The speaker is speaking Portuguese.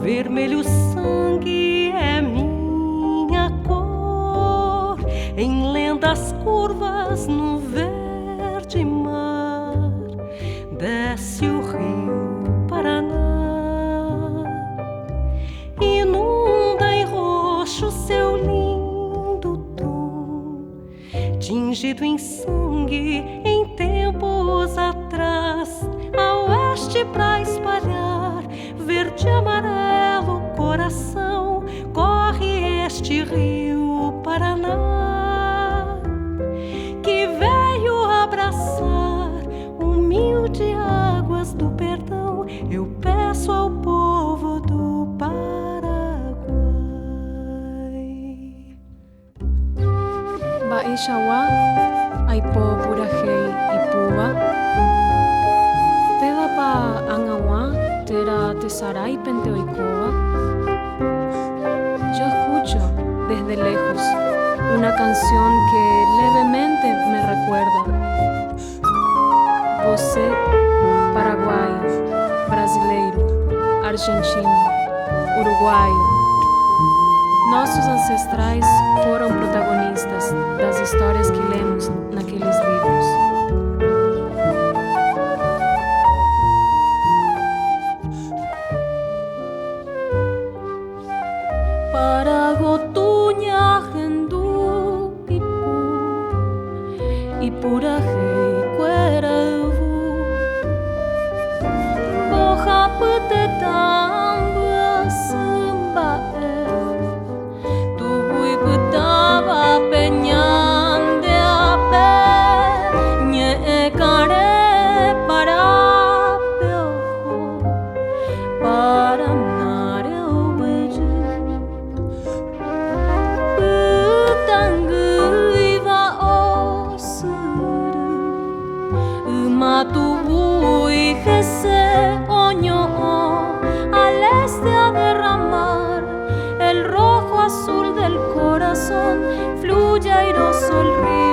Vermelho sangue é minha cor, em lendas curvas no verde mar, desce o rio Paraná, inunda em roxo seu lindo tom, tingido em sangue em tempos atrás, a oeste pra espalhar verde e amarelo coração, corre este rio Paraná, que veio abraçar humilde águas do perdão. Eu peço ao povo do Paraguai. Baixawa, Aipo Purajei Ipuba, Tegapa Angawa, Tera Tesaray Penteoicoa. Yo escucho desde lejos una canción que levemente me recuerda. Você, paraguaio, brasileiro, argentino, uruguaio. Nossos ancestrais foram protagonistas das histórias que lemos naqueles livros. Paragotunya hendu Ipurajei Cueravu, Boja Putetamba Sambae, Tubui Putaba Peñande Ape, Nye Care para Piojo, para Nareu Beji. Matubui Jese Oño, al este a derramar el rojo azul del corazón, fluye airoso el río.